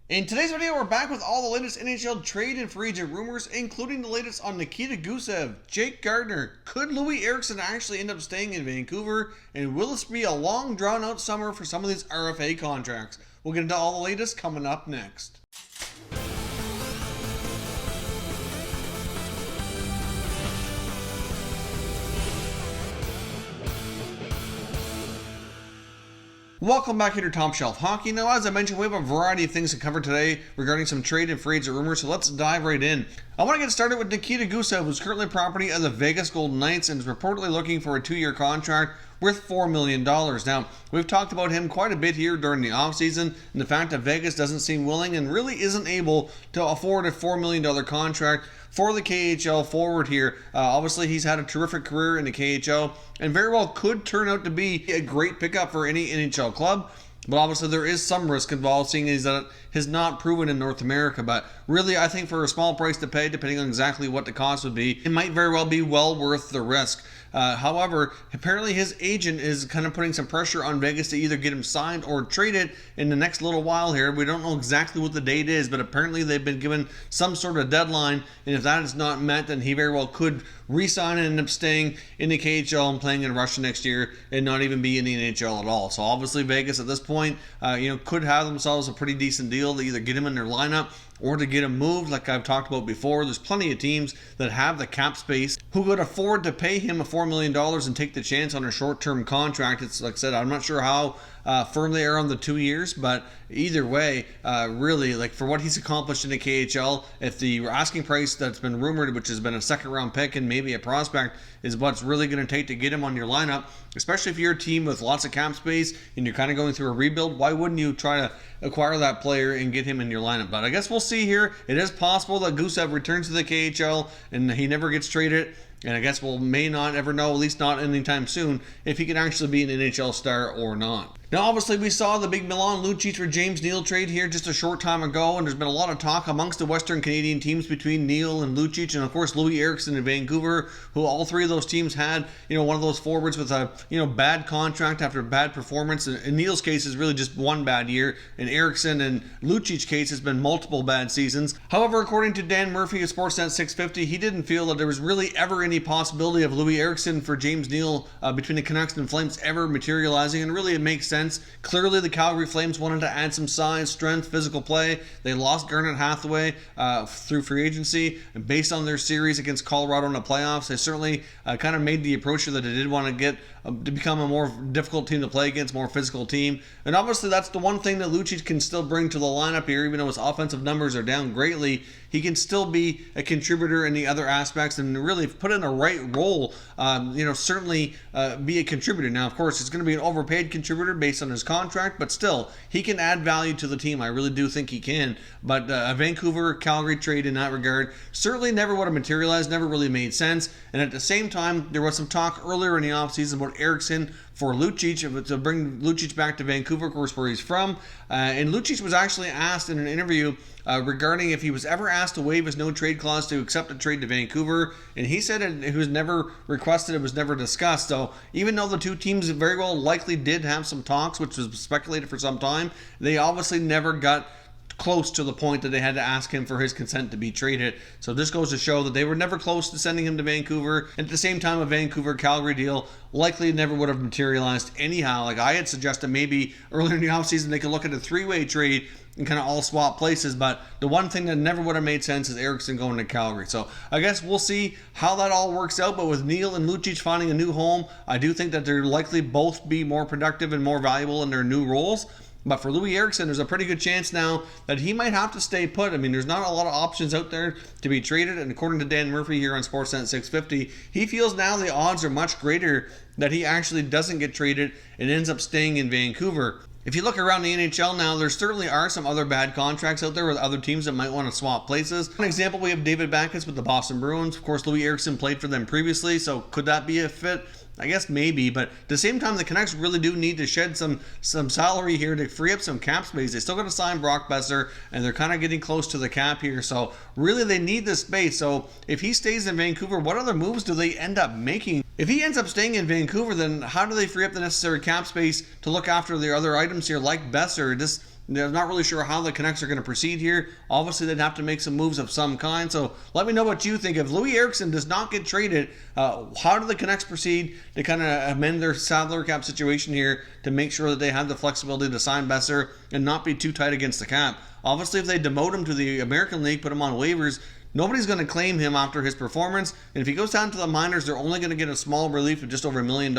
In today's video, we're back with all the latest NHL trade and free agent rumors, including the latest on Nikita Gusev, Jake Gardiner. Could Loui Eriksson actually end up staying in Vancouver? And will this be a long, drawn-out summer for some of these RFA contracts? We'll get into all the latest coming up next. Welcome back here to Top Shelf Hockey. Now, as I mentioned, we have a variety of things to cover today regarding some trade and free agent rumors, so let's dive right in. I want to get started with Nikita Gusev, who's currently property of the Vegas Golden Knights and is reportedly looking for a 2-year contract worth $4 million. Now, we've talked about him quite a bit here during the offseason, and the fact that Vegas doesn't seem willing and really isn't able to afford a $4 million contract for the KHL forward here. Obviously, he's had a terrific career in the KHL and very well could turn out to be a great pickup for any NHL club. But obviously there is some risk involved, seeing as that it has not proven in North America. But really, I think for a small price to pay, depending on exactly what the cost would be, it might very well be well worth the risk. However, apparently his agent is kind of putting some pressure on Vegas to either get him signed or traded in the next little while here. We don't know exactly what the date is, but apparently they've been given some sort of deadline, and if that is not met, then he very well could re-sign and end up staying in the KHL and playing in Russia next year and not even be in the NHL at all. So obviously Vegas at this point, could have themselves a pretty decent deal to either get him in their lineup or to get him moved. Like I've talked about before, there's plenty of teams that have the cap space who could afford to pay him $4 million and take the chance on a short-term contract. It's like I said, I'm not sure how firm they are on the 2 years, but either way, really, like for what he's accomplished in the KHL, if the asking price that's been rumored, which has been a second-round pick and maybe a prospect, is what's really going to take to get him on your lineup, especially if you're a team with lots of cap space and you're kind of going through a rebuild, why wouldn't you try to acquire that player and get him in your lineup? But I guess we'll see here. It is possible that Gusev returns to the KHL and he never gets traded. And I guess we'll may not ever know, at least not anytime soon, if he can actually be an NHL star or not. Now, obviously, we saw the big Milan Lucic for James Neal trade here just a short time ago, and there's been a lot of talk amongst the Western Canadian teams between Neal and Lucic, and of course Loui Eriksson in Vancouver, who all three of those teams had, one of those forwards with a, bad contract after bad performance. In Neal's case, is really just one bad year. In Eriksson and Lucic's case, has been multiple bad seasons. However, according to Dan Murphy of Sportsnet 650, he didn't feel that there was really ever any possibility of Loui Eriksson for James Neal between the Canucks and Flames ever materializing, and really it makes sense. Clearly, the Calgary Flames wanted to add some size, strength, physical play. They lost Garnet Hathaway through free agency, and based on their series against Colorado in the playoffs, they certainly kind of made the approach that they did want to get to become a more difficult team to play against, more physical team. And obviously, that's the one thing that Lucic can still bring to the lineup here, even though his offensive numbers are down greatly. He can still be a contributor in the other aspects and really put in the right role, certainly be a contributor. Now, of course, it's going to be an overpaid contributor based on his contract, but still, he can add value to the team. I really do think he can. But a Vancouver-Calgary trade in that regard certainly never would have materialized, never really made sense. And at the same time, there was some talk earlier in the offseason about Eriksson for Lucic, to bring Lucic back to Vancouver, of course, where he's from. And Lucic was actually asked in an interview regarding if he was ever asked to waive his no-trade clause to accept a trade to Vancouver, and he said it was never requested, it was never discussed. So even though the two teams very well likely did have some talks, which was speculated for some time, they obviously never got close to the point that they had to ask him for his consent to be traded. So this goes to show that they were never close to sending him to Vancouver. And at the same time, a Vancouver-Calgary deal likely never would have materialized anyhow. Like I had suggested maybe earlier in the offseason they could look at a three-way trade and kind of all swap places, but the one thing that never would have made sense is Eriksson going to Calgary. So I guess we'll see how that all works out, but with Neal and Lucic finding a new home, I do think that they're likely both be more productive and more valuable in their new roles. But for Loui Eriksson, there's a pretty good chance now that he might have to stay put. I mean, there's not a lot of options out there to be traded, and according to Dan Murphy here on Sportsnet 650, he feels now the odds are much greater that he actually doesn't get traded and ends up staying in Vancouver. If you look around the NHL now, there certainly are some other bad contracts out there with other teams that might want to swap places. For example, we have David Backes with the Boston Bruins. Of course, Loui Eriksson played for them previously, so could that be a fit? I guess maybe, but at the same time, the Canucks really do need to shed some salary here to free up some cap space. They still got to sign Brock Besser, and they're kind of getting close to the cap here, so really they need this space. So if he stays in Vancouver, what other moves do they end up making? If he ends up staying in Vancouver, then how do they free up the necessary cap space to look after their other items here, like Besser? This They're not really sure how the Canucks are going to proceed here. Obviously, they'd have to make some moves of some kind. So let me know what you think. If Loui Eriksson does not get traded, how do the Canucks proceed to kind of amend their salary cap situation here to make sure that they have the flexibility to sign Besser and not be too tight against the cap? Obviously, if they demote him to the American League, put him on waivers, nobody's going to claim him after his performance. And if he goes down to the minors, they're only going to get a small relief of just over $1 million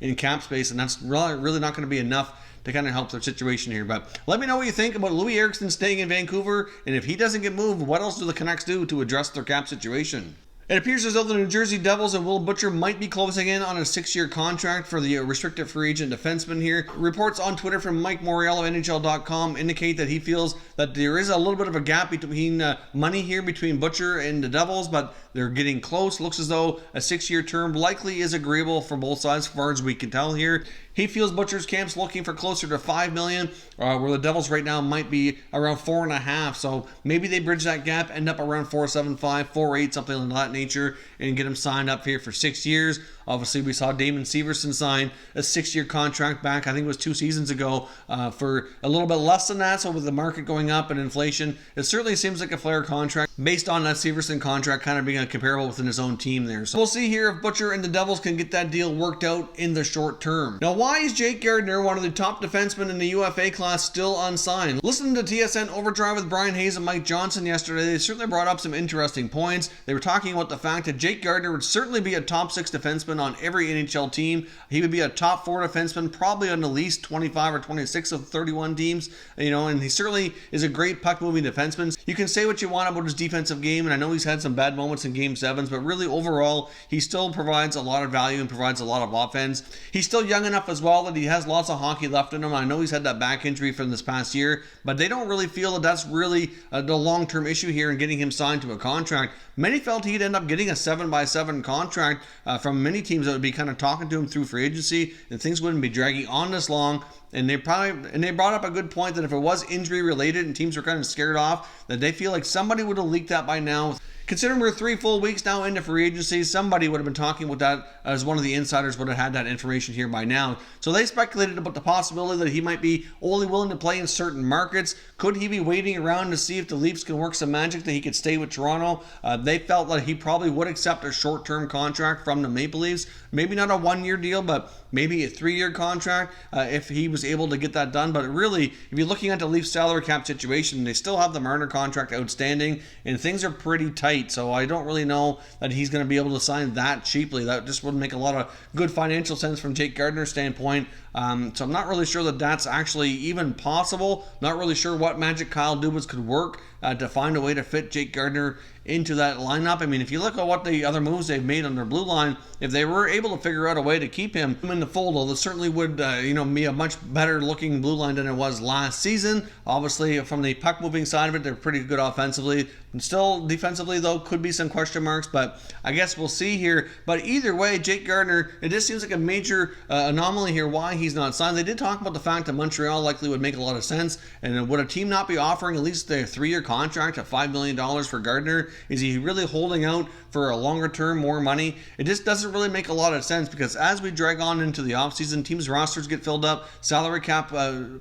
in cap space. And that's really not going to be enough to kind of help their situation here. But let me know what you think about Loui Eriksson staying in Vancouver. And if he doesn't get moved, what else do the Canucks do to address their cap situation? It appears as though the New Jersey Devils and Will Butcher might be closing in on a 6-year contract for the restricted free agent defenseman here. Reports on Twitter from Mike Moriello, NHL.com, indicate that he feels that there is a little bit of a gap between money here between Butcher and the Devils, but they're getting close. Looks as though a 6-year term likely is agreeable for both sides, as far as we can tell here. He feels Butcher's camp's looking for closer to $5 million, where the Devils right now might be around $4.5 million. So maybe they bridge that gap, end up around $4.75, $4.8, something of that nature, and get him signed up here for 6 years. Obviously, we saw Damon Severson sign a 6-year contract back, I think it was 2 seasons ago, for a little bit less than that. So with the market going up and inflation, it certainly seems like a fair contract based on that Severson contract kind of being comparable within his own team there. So we'll see here if Butcher and the Devils can get that deal worked out in the short term. Now, why is Jake Gardiner, one of the top defensemen in the UFA class, still unsigned? Listening to TSN Overdrive with Brian Hayes and Mike Johnson yesterday, they certainly brought up some interesting points. They were talking about the fact that Jake Gardiner would certainly be a top 6 defenseman on every NHL team. He would be a top 4 defenseman probably on at least 25 or 26 of 31 teams, and he certainly is a great puck-moving defenseman. You can say what you want about his defensive game, and I know he's had some bad moments in Game 7s, but really overall, he still provides a lot of value and provides a lot of offense. He's still young enough as well that he has lots of hockey left in him. I know he's had that back injury from this past year, but they don't really feel that that's really the long-term issue here in getting him signed to a contract. Many felt he'd end up getting a 7x7 contract from many teams that would be kind of talking to him through free agency, and things wouldn't be dragging on this long. And they brought up a good point that if it was injury related and teams were kind of scared off, that they feel like somebody would have leaked that by now. Considering we're 3 full weeks now into free agency, somebody would have been talking with that, as one of the insiders would have had that information here by now. So they speculated about the possibility that he might be only willing to play in certain markets. Could he be waiting around to see if the Leafs can work some magic that he could stay with Toronto? They felt that he probably would accept a short-term contract from the Maple Leafs. Maybe not a 1-year deal, but maybe a 3-year contract if he was able to get that done. But really, if you're looking at the Leafs salary cap situation, they still have the Marner contract outstanding, and things are pretty tight. So I don't really know that he's going to be able to sign that cheaply. That just wouldn't make a lot of good financial sense from Jake Gardiner's standpoint. So I'm not really sure that that's actually even possible. Not really sure what magic Kyle Dubas could work to find a way to fit Jake Gardiner into that lineup. I mean, if you look at what the other moves they've made on their blue line, if they were able to figure out a way to keep him in the fold, well, it certainly would be a much better looking blue line than it was last season. Obviously, from the puck moving side of it, they're pretty good offensively. And still, defensively, though, could be some question marks, but I guess we'll see here. But either way, Jake Gardiner, it just seems like a major anomaly here why he's not signed. They did talk about the fact that Montreal likely would make a lot of sense, and would a team not be offering at least a 3-year contract at $5 million for Gardiner? Is he really holding out for a longer term, more money? It just doesn't really make a lot of sense, because as we drag on into the offseason, teams' rosters get filled up, salary cap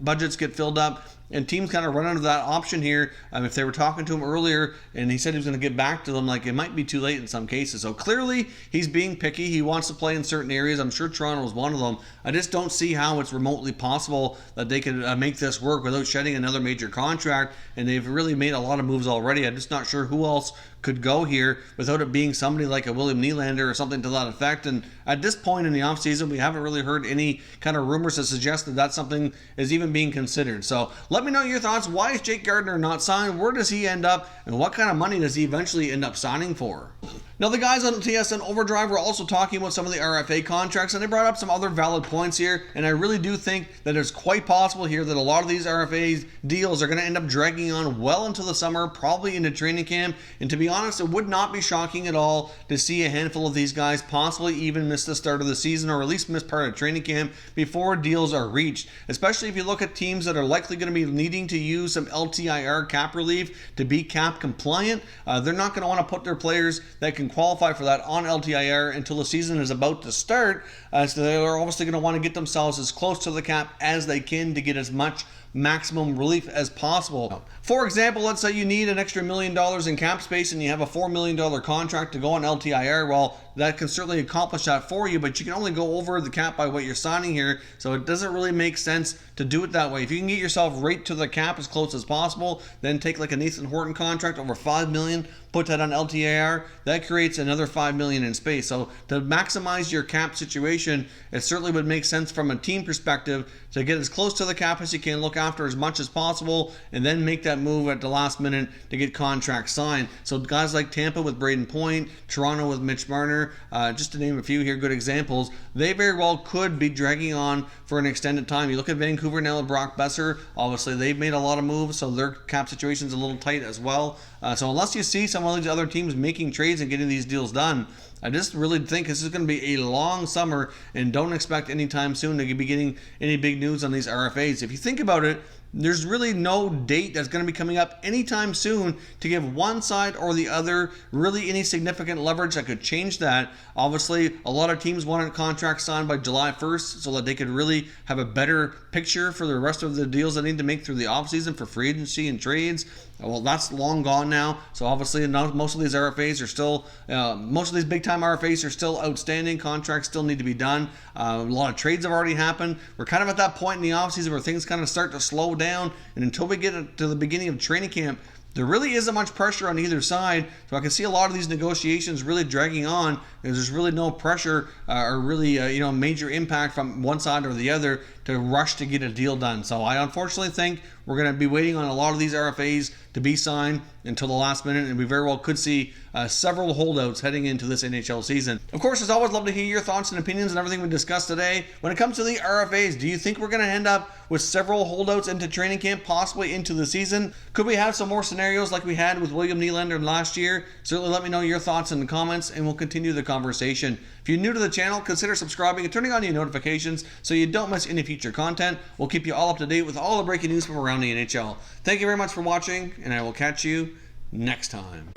budgets get filled up, and teams kind of run into that option here. If they were talking to him earlier and he said he was going to get back to them, like, it might be too late in some cases. So clearly he's being picky. He wants to play in certain areas. I'm sure Toronto is one of them. I just don't see how it's remotely possible that they could make this work without shedding another major contract. And they've really made a lot of moves already. I'm just not sure who else could go here without it being somebody like a William Nylander or something to that effect. And at this point in the offseason, we haven't really heard any kind of rumors that suggest that that's something is even being considered. So let me know your thoughts. Why is Jake Gardiner not signed? Where does he end up? And what kind of money does he eventually end up signing for? Now, the guys on TSN Overdrive were also talking about some of the RFA contracts, and they brought up some other valid points here, and I really do think that it's quite possible here that a lot of these RFA deals are going to end up dragging on well into the summer, probably into training camp, and to be honest, it would not be shocking at all to see a handful of these guys possibly even miss the start of the season, or at least miss part of training camp before deals are reached, especially if you look at teams that are likely going to be needing to use some LTIR cap relief to be cap compliant. They're not going to want to put their players that can qualify for that on LTIR until the season is about to start. So they're obviously going to want to get themselves as close to the cap as they can to get as much maximum relief as possible. For example, let's say you need an extra $1 million in cap space and you have a $4 million contract to go on LTIR. Well, that can certainly accomplish that for you, but you can only go over the cap by what you're signing here, so it doesn't really make sense to do it that way. If you can get yourself right to the cap as close as possible, then take like a Nathan Horton contract over $5 million, put that on LTIR, that creates another $5 million in space. So to maximize your cap situation, it certainly would make sense from a team perspective to get as close to the cap as you can, look after as much as possible, and then make that move at the last minute to get contracts signed. So guys like Tampa with Braden Point, Toronto with Mitch Marner, just to name a few here, good examples, they very well could be dragging on for an extended time. You look at Vancouver now with Brock Besser, obviously they've made a lot of moves, so their cap situation is a little tight as well. So unless you see some of these other teams making trades and getting these deals done, I just really think this is going to be a long summer, and don't expect anytime soon to be getting any big news on these RFAs. If you think about it, there's really no date that's going to be coming up anytime soon to give one side or the other really any significant leverage that could change that. Obviously, a lot of teams wanted contracts signed by July 1st so that they could really have a better picture for the rest of the deals they need to make through the offseason for free agency and trades. Well, that's long gone now. So obviously, most of these RFAs are still, most of these big-time RFAs are still outstanding. Contracts still need to be done. A lot of trades have already happened. We're kind of at that point in the offseason where things kind of start to slow down. And until we get to the beginning of training camp, there really isn't much pressure on either side. So I can see a lot of these negotiations really dragging on because there's really no pressure or really major impact from one side or the other to rush to get a deal done. So I unfortunately think we're going to be waiting on a lot of these RFAs to be signed until the last minute, and we very well could see several holdouts heading into this NHL season. Of course, as always, love to hear your thoughts and opinions on everything we discussed today. When it comes to the RFAs, do you think we're going to end up with several holdouts into training camp, possibly into the season? Could we have some more scenarios like we had with William Nylander last year? Certainly let me know your thoughts in the comments, and we'll continue the conversation. If you're new to the channel, consider subscribing and turning on your notifications so you don't miss any future content. We'll keep you all up to date with all the breaking news from around the NHL. Thank you very much for watching, and I will catch you next time.